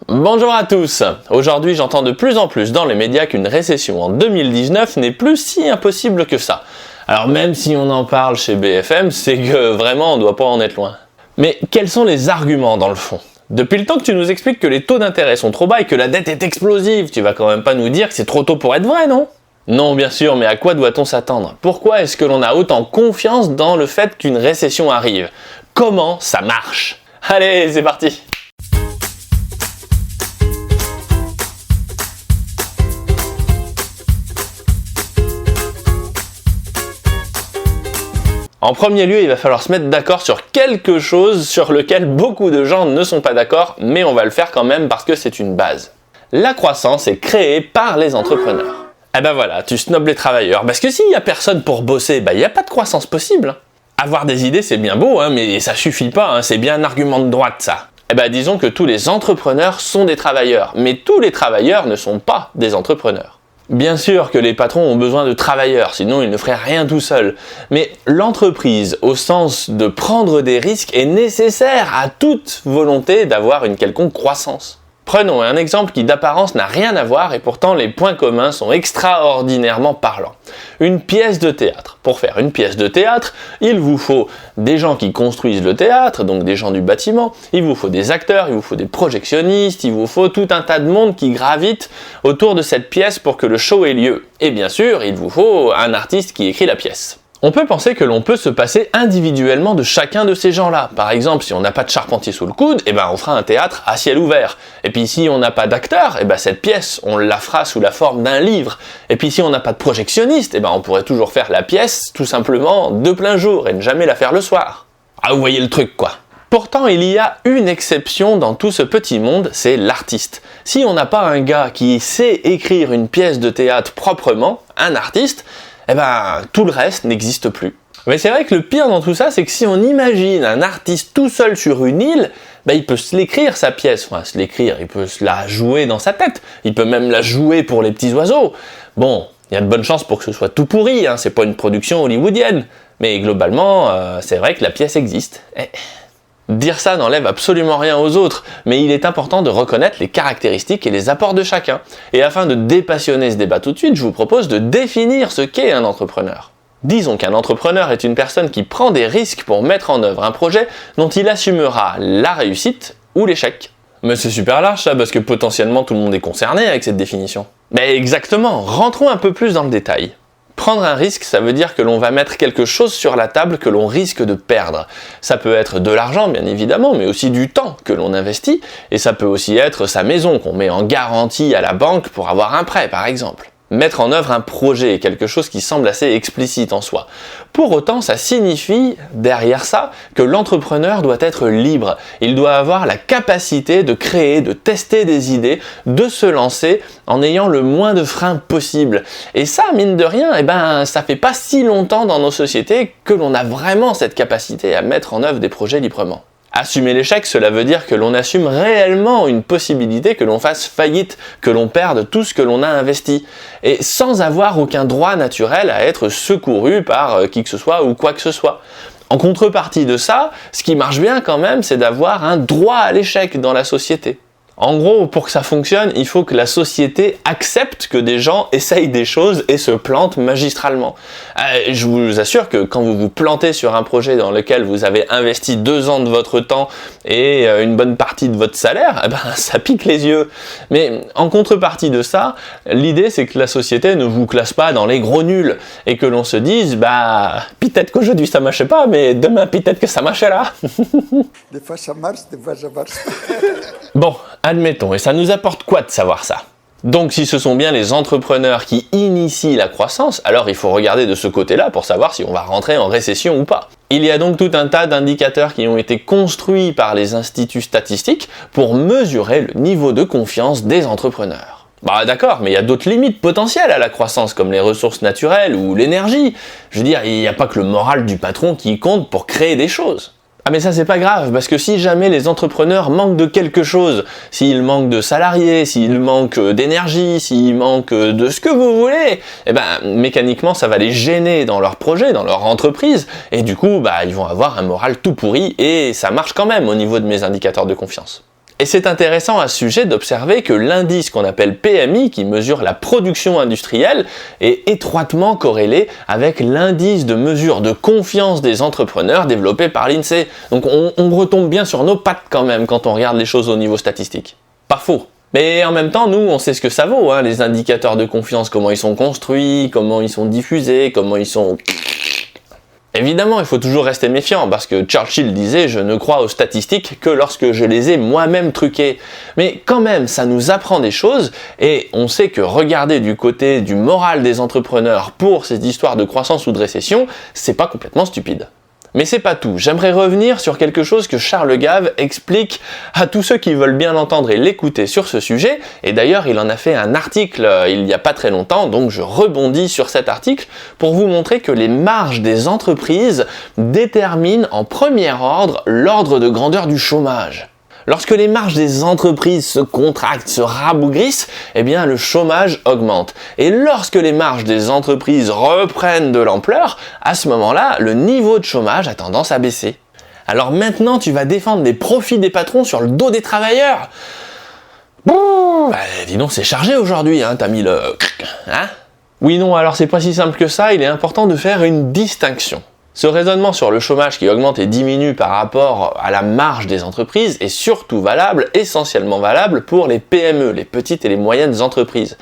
Bonjour à tous. Aujourd'hui, j'entends de plus en plus dans les médias qu'une récession en 2019 n'est plus si impossible que ça. Alors même si on en parle chez BFM, c'est que vraiment on doit pas en être loin. Mais quels sont les arguments dans le fond ? Depuis le temps que tu nous expliques que les taux d'intérêt sont trop bas et que la dette est explosive, tu vas quand même pas nous dire que c'est trop tôt pour être vrai, non ? Non, bien sûr, mais à quoi doit-on s'attendre ? Pourquoi est-ce que l'on a autant confiance dans le fait qu'une récession arrive ? Comment ça marche ? Allez, c'est parti ! En premier lieu, il va falloir se mettre d'accord sur quelque chose sur lequel beaucoup de gens ne sont pas d'accord, mais on va le faire quand même parce que c'est une base. La croissance est créée par les entrepreneurs. Eh ben voilà, tu snobs les travailleurs, parce que s'il n'y a personne pour bosser, il n'y a pas de croissance possible. Avoir des idées, c'est bien beau, mais ça suffit pas, c'est bien un argument de droite ça. Eh ben disons que tous les entrepreneurs sont des travailleurs, mais tous les travailleurs ne sont pas des entrepreneurs. Bien sûr que les patrons ont besoin de travailleurs, sinon ils ne feraient rien tout seuls. Mais l'entreprise, au sens de prendre des risques, est nécessaire à toute volonté d'avoir une quelconque croissance. Prenons un exemple qui d'apparence n'a rien à voir et pourtant les points communs sont extraordinairement parlants. Une pièce de théâtre. Pour faire une pièce de théâtre, il vous faut des gens qui construisent le théâtre, donc des gens du bâtiment, il vous faut des acteurs, il vous faut des projectionnistes, il vous faut tout un tas de monde qui gravite autour de cette pièce pour que le show ait lieu. Et bien sûr, il vous faut un artiste qui écrit la pièce. On peut penser que l'on peut se passer individuellement de chacun de ces gens-là. Par exemple, si on n'a pas de charpentier sous le coude, on fera un théâtre à ciel ouvert. Et puis si on n'a pas d'acteur, cette pièce, on la fera sous la forme d'un livre. Et puis si on n'a pas de projectionniste, on pourrait toujours faire la pièce, tout simplement, de plein jour, et ne jamais la faire le soir. Ah, vous voyez le truc, quoi. Pourtant, il y a une exception dans tout ce petit monde, c'est l'artiste. Si on n'a pas un gars qui sait écrire une pièce de théâtre proprement, un artiste, tout le reste n'existe plus. Mais c'est vrai que le pire dans tout ça, c'est que si on imagine un artiste tout seul sur une île, il peut se l'écrire sa pièce, il peut se la jouer dans sa tête, il peut même la jouer pour les petits oiseaux. Bon, il y a de bonnes chances pour que ce soit tout pourri, c'est pas une production hollywoodienne, mais globalement, c'est vrai que la pièce existe. Dire ça n'enlève absolument rien aux autres, mais il est important de reconnaître les caractéristiques et les apports de chacun. Et afin de dépassionner ce débat tout de suite, je vous propose de définir ce qu'est un entrepreneur. Disons qu'un entrepreneur est une personne qui prend des risques pour mettre en œuvre un projet dont il assumera la réussite ou l'échec. Mais c'est super large ça, parce que potentiellement tout le monde est concerné avec cette définition. Mais exactement, rentrons un peu plus dans le détail. Prendre un risque, ça veut dire que l'on va mettre quelque chose sur la table que l'on risque de perdre. Ça peut être de l'argent, bien évidemment, mais aussi du temps que l'on investit, et ça peut aussi être sa maison qu'on met en garantie à la banque pour avoir un prêt, par exemple. Mettre en œuvre un projet est quelque chose qui semble assez explicite en soi. Pour autant, ça signifie, derrière ça, que l'entrepreneur doit être libre. Il doit avoir la capacité de créer, de tester des idées, de se lancer en ayant le moins de freins possible. Et ça, mine de rien, ça fait pas si longtemps dans nos sociétés que l'on a vraiment cette capacité à mettre en œuvre des projets librement. Assumer l'échec, cela veut dire que l'on assume réellement une possibilité que l'on fasse faillite, que l'on perde tout ce que l'on a investi, et sans avoir aucun droit naturel à être secouru par qui que ce soit ou quoi que ce soit. En contrepartie de ça, ce qui marche bien quand même, c'est d'avoir un droit à l'échec dans la société. En gros, pour que ça fonctionne, il faut que la société accepte que des gens essayent des choses et se plantent magistralement. Je vous assure que quand vous vous plantez sur un projet dans lequel vous avez investi 2 ans de votre temps et une bonne partie de votre salaire, ça pique les yeux. Mais en contrepartie de ça, l'idée c'est que la société ne vous classe pas dans les gros nuls et que l'on se dise, peut-être qu'aujourd'hui ça marche pas, mais demain peut-être que ça marchera. Des fois ça marche, des fois ça marche pas. Bon, admettons, et ça nous apporte quoi de savoir ça ? Donc si ce sont bien les entrepreneurs qui initient la croissance, alors il faut regarder de ce côté-là pour savoir si on va rentrer en récession ou pas. Il y a donc tout un tas d'indicateurs qui ont été construits par les instituts statistiques pour mesurer le niveau de confiance des entrepreneurs. D'accord, mais il y a d'autres limites potentielles à la croissance, comme les ressources naturelles ou l'énergie. Je veux dire, il n'y a pas que le moral du patron qui compte pour créer des choses. Ah mais ça c'est pas grave, parce que si jamais les entrepreneurs manquent de quelque chose, s'ils manquent de salariés, s'ils manquent d'énergie, s'ils manquent de ce que vous voulez, mécaniquement ça va les gêner dans leur projet, dans leur entreprise, et du coup ils vont avoir un moral tout pourri, et ça marche quand même au niveau de mes indicateurs de confiance. Et c'est intéressant à ce sujet d'observer que l'indice qu'on appelle PMI, qui mesure la production industrielle, est étroitement corrélé avec l'indice de mesure de confiance des entrepreneurs développé par l'INSEE. Donc on retombe bien sur nos pattes quand même quand on regarde les choses au niveau statistique. Pas faux. Mais en même temps, nous, on sait ce que ça vaut, hein, les indicateurs de confiance, comment ils sont construits, comment ils sont diffusés, comment ils sont... Évidemment, il faut toujours rester méfiant, parce que Churchill disait « Je ne crois aux statistiques que lorsque je les ai moi-même truquées ». Mais quand même, ça nous apprend des choses, et on sait que regarder du côté du moral des entrepreneurs pour ces histoires de croissance ou de récession, c'est pas complètement stupide. Mais c'est pas tout, j'aimerais revenir sur quelque chose que Charles Gave explique à tous ceux qui veulent bien l'entendre et l'écouter sur ce sujet, et d'ailleurs il en a fait un article il y a pas très longtemps, donc je rebondis sur cet article pour vous montrer que les marges des entreprises déterminent en premier ordre l'ordre de grandeur du chômage. Lorsque les marges des entreprises se contractent, se rabougrissent, eh bien le chômage augmente. Et lorsque les marges des entreprises reprennent de l'ampleur, à ce moment-là, le niveau de chômage a tendance à baisser. Alors maintenant, tu vas défendre les profits des patrons sur le dos des travailleurs. Dis donc, c'est chargé aujourd'hui, hein, t'as mis le... Hein? Oui, non, alors c'est pas si simple que ça, il est important de faire une distinction. Ce raisonnement sur le chômage qui augmente et diminue par rapport à la marge des entreprises est surtout valable, essentiellement valable pour les PME, les petites et les moyennes entreprises.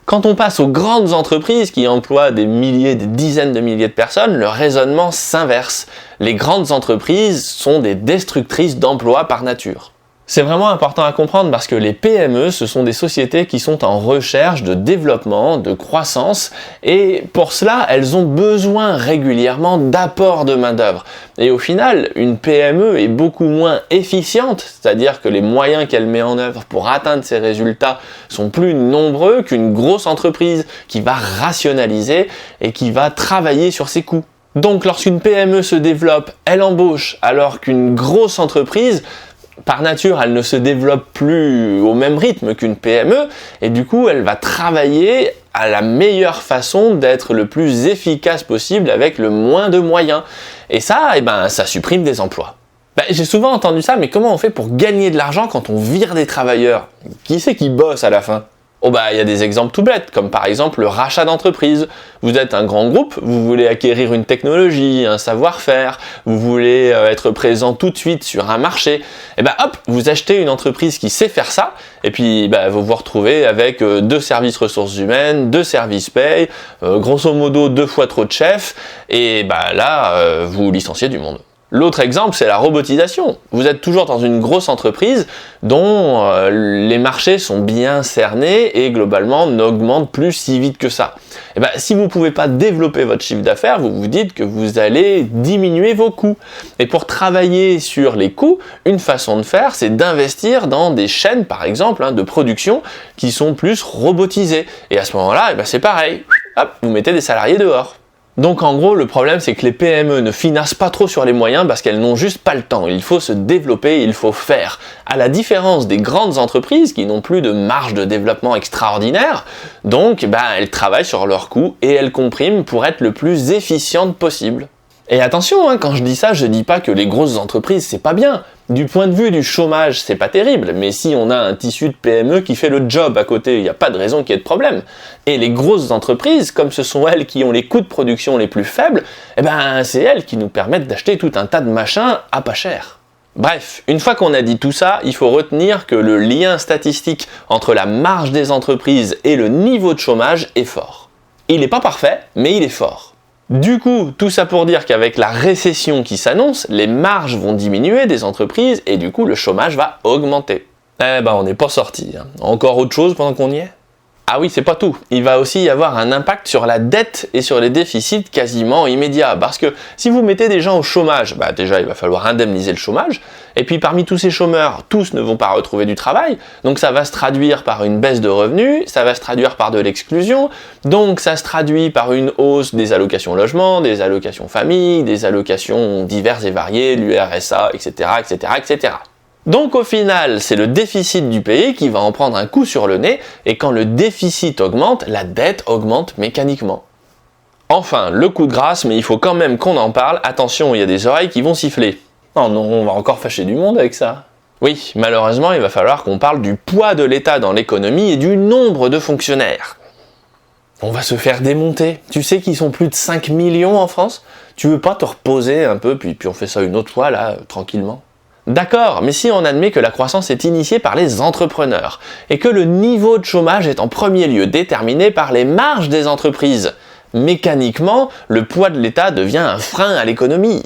Quand on passe aux grandes entreprises qui emploient des milliers, des dizaines de milliers de personnes, le raisonnement s'inverse. Les grandes entreprises sont des destructrices d'emplois par nature. C'est vraiment important à comprendre parce que les PME, ce sont des sociétés qui sont en recherche de développement, de croissance, et pour cela, elles ont besoin régulièrement d'apports de main-d'œuvre. Et au final, une PME est beaucoup moins efficiente, c'est-à-dire que les moyens qu'elle met en œuvre pour atteindre ses résultats sont plus nombreux qu'une grosse entreprise qui va rationaliser et qui va travailler sur ses coûts. Donc lorsqu'une PME se développe, elle embauche, alors qu'une grosse entreprise, par nature, elle ne se développe plus au même rythme qu'une PME, et du coup, elle va travailler à la meilleure façon d'être le plus efficace possible avec le moins de moyens. Et ça, ça supprime des emplois. J'ai souvent entendu ça, mais comment on fait pour gagner de l'argent quand on vire des travailleurs? Qui c'est qui bosse à la fin? Il y a des exemples tout bêtes, comme par exemple le rachat d'entreprise. Vous êtes un grand groupe, vous voulez acquérir une technologie, un savoir-faire, vous voulez être présent tout de suite sur un marché. Vous achetez une entreprise qui sait faire ça, et puis vous vous retrouvez avec 2 services ressources humaines, 2 services paye, grosso modo 2 fois trop de chefs, et là, vous licenciez du monde. L'autre exemple, c'est la robotisation. Vous êtes toujours dans une grosse entreprise dont les marchés sont bien cernés et globalement n'augmentent plus si vite que ça. Si vous ne pouvez pas développer votre chiffre d'affaires, vous vous dites que vous allez diminuer vos coûts. Et pour travailler sur les coûts, une façon de faire, c'est d'investir dans des chaînes, par exemple, de production qui sont plus robotisées. Et à ce moment-là, c'est pareil. Hop, vous mettez des salariés dehors. Donc en gros, le problème c'est que les PME ne financent pas trop sur les moyens parce qu'elles n'ont juste pas le temps. Il faut se développer, il faut faire. À la différence des grandes entreprises qui n'ont plus de marge de développement extraordinaire, donc elles travaillent sur leurs coûts et elles compriment pour être le plus efficientes possible. Et attention, quand je dis ça, je dis pas que les grosses entreprises c'est pas bien. Du point de vue du chômage, c'est pas terrible, mais si on a un tissu de PME qui fait le job à côté, il n'y a pas de raison qu'il y ait de problème. Et les grosses entreprises, comme ce sont elles qui ont les coûts de production les plus faibles, c'est elles qui nous permettent d'acheter tout un tas de machins à pas cher. Bref, une fois qu'on a dit tout ça, il faut retenir que le lien statistique entre la marge des entreprises et le niveau de chômage est fort. Il n'est pas parfait, mais il est fort. Du coup, tout ça pour dire qu'avec la récession qui s'annonce, les marges vont diminuer des entreprises et du coup le chômage va augmenter. On n'est pas sorti. Encore autre chose pendant qu'on y est? Ah oui, c'est pas tout. Il va aussi y avoir un impact sur la dette et sur les déficits quasiment immédiats. Parce que si vous mettez des gens au chômage, déjà il va falloir indemniser le chômage. Et puis parmi tous ces chômeurs, tous ne vont pas retrouver du travail. Donc ça va se traduire par une baisse de revenus, ça va se traduire par de l'exclusion. Donc ça se traduit par une hausse des allocations logement, des allocations famille, des allocations diverses et variées, l'URSA, etc., etc., etc. Donc au final, c'est le déficit du pays qui va en prendre un coup sur le nez, et quand le déficit augmente, la dette augmente mécaniquement. Enfin, le coup de grâce, mais il faut quand même qu'on en parle, attention, il y a des oreilles qui vont siffler. Oh non, on va encore fâcher du monde avec ça. Oui, malheureusement, il va falloir qu'on parle du poids de l'État dans l'économie et du nombre de fonctionnaires. On va se faire démonter. Tu sais qu'ils sont plus de 5 millions en France? Tu veux pas te reposer un peu, puis on fait ça une autre fois, là, tranquillement? D'accord, mais si on admet que la croissance est initiée par les entrepreneurs, et que le niveau de chômage est en premier lieu déterminé par les marges des entreprises, mécaniquement, le poids de l'État devient un frein à l'économie.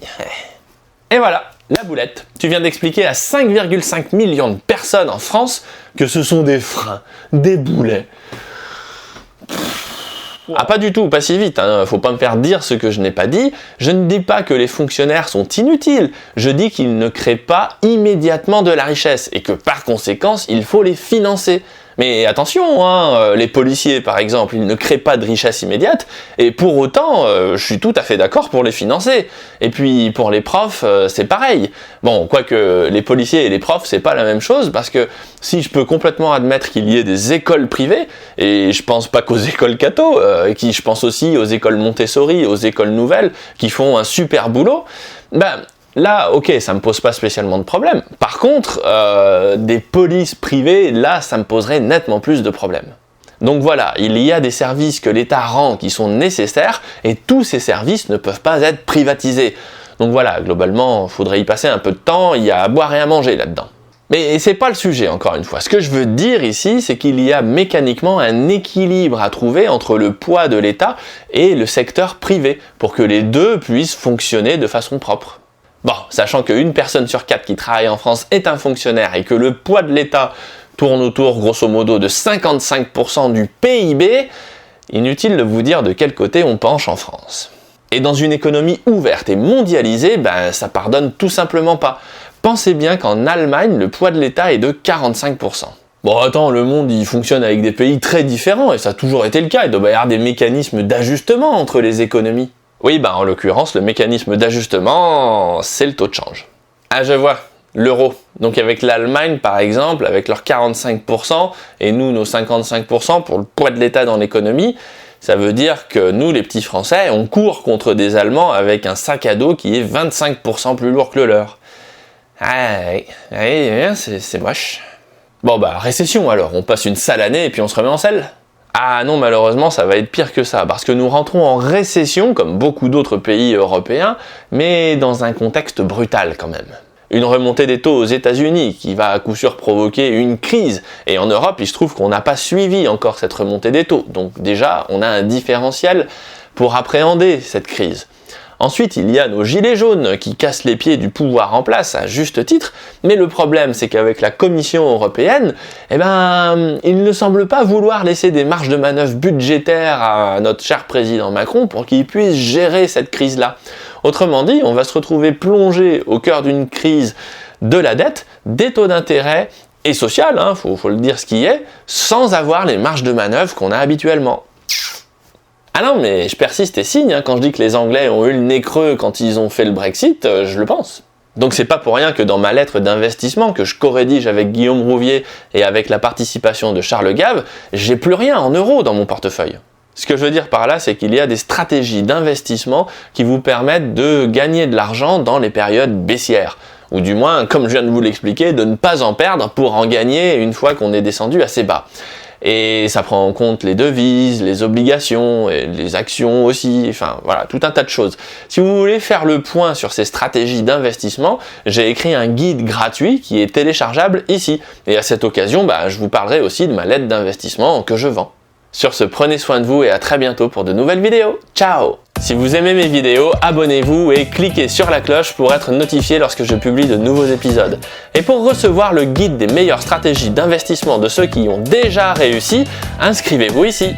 Et voilà, la boulette. Tu viens d'expliquer à 5,5 millions de personnes en France que ce sont des freins, des boulets. Ah, pas du tout, pas si vite, hein. Faut pas me faire dire ce que je n'ai pas dit. Je ne dis pas que les fonctionnaires sont inutiles, je dis qu'ils ne créent pas immédiatement de la richesse et que par conséquent, il faut les financer. Mais attention, hein, les policiers par exemple, ils ne créent pas de richesse immédiate, et pour autant, je suis tout à fait d'accord pour les financer. Et puis pour les profs, c'est pareil. Bon, quoique les policiers et les profs, c'est pas la même chose, parce que si je peux complètement admettre qu'il y ait des écoles privées, et je pense pas qu'aux écoles Cato, je pense aussi aux écoles Montessori, aux écoles nouvelles, qui font un super boulot, ben là, ok, ça me pose pas spécialement de problème. Par contre, des polices privées, là, ça me poserait nettement plus de problèmes. Donc voilà, il y a des services que l'État rend qui sont nécessaires, et tous ces services ne peuvent pas être privatisés. Donc voilà, globalement, il faudrait y passer un peu de temps, il y a à boire et à manger là-dedans. Mais c'est pas le sujet, encore une fois. Ce que je veux dire ici, c'est qu'il y a mécaniquement un équilibre à trouver entre le poids de l'État et le secteur privé, pour que les deux puissent fonctionner de façon propre. Bon, sachant qu'une personne sur 4 qui travaille en France est un fonctionnaire et que le poids de l'État tourne autour, grosso modo, de 55% du PIB, inutile de vous dire de quel côté on penche en France. Et dans une économie ouverte et mondialisée, ben ça pardonne tout simplement pas. Pensez bien qu'en Allemagne, le poids de l'État est de 45%. Bon, attends, le monde, il fonctionne avec des pays très différents, et ça a toujours été le cas. Il doit y avoir des mécanismes d'ajustement entre les économies. Oui, bah en l'occurrence, le mécanisme d'ajustement, c'est le taux de change. Ah, je vois, l'euro. Donc avec l'Allemagne, par exemple, avec leurs 45%, et nous, nos 55% pour le poids de l'État dans l'économie, ça veut dire que nous, les petits Français, on court contre des Allemands avec un sac à dos qui est 25% plus lourd que le leur. Ah oui, c'est moche. Bon bah, récession alors, on passe une sale année et puis on se remet en selle. Ah non, malheureusement, ça va être pire que ça, parce que nous rentrons en récession, comme beaucoup d'autres pays européens, mais dans un contexte brutal quand même. Une remontée des taux aux États-Unis qui va à coup sûr provoquer une crise, et en Europe, il se trouve qu'on n'a pas suivi encore cette remontée des taux, donc déjà, on a un différentiel pour appréhender cette crise. Ensuite, il y a nos gilets jaunes qui cassent les pieds du pouvoir en place à juste titre, mais le problème c'est qu'avec la Commission européenne, il ne semble pas vouloir laisser des marges de manœuvre budgétaires à notre cher président Macron pour qu'il puisse gérer cette crise-là. Autrement dit, on va se retrouver plongé au cœur d'une crise de la dette, des taux d'intérêt et social, faut le dire ce qui est, sans avoir les marges de manœuvre qu'on a habituellement. Ah non, mais je persiste et signe, quand je dis que les Anglais ont eu le nez creux quand ils ont fait le Brexit, je le pense. Donc c'est pas pour rien que dans ma lettre d'investissement que je co-rédige avec Guillaume Rouvier et avec la participation de Charles Gave, j'ai plus rien en euros dans mon portefeuille. Ce que je veux dire par là, c'est qu'il y a des stratégies d'investissement qui vous permettent de gagner de l'argent dans les périodes baissières. Ou du moins, comme je viens de vous l'expliquer, de ne pas en perdre pour en gagner une fois qu'on est descendu assez bas. Et ça prend en compte les devises, les obligations, et les actions aussi, enfin voilà, tout un tas de choses. Si vous voulez faire le point sur ces stratégies d'investissement, j'ai écrit un guide gratuit qui est téléchargeable ici. Et à cette occasion, je vous parlerai aussi de ma lettre d'investissement que je vends. Sur ce, prenez soin de vous et à très bientôt pour de nouvelles vidéos. Ciao! Si vous aimez mes vidéos, abonnez-vous et cliquez sur la cloche pour être notifié lorsque je publie de nouveaux épisodes. Et pour recevoir le guide des meilleures stratégies d'investissement de ceux qui y ont déjà réussi, inscrivez-vous ici.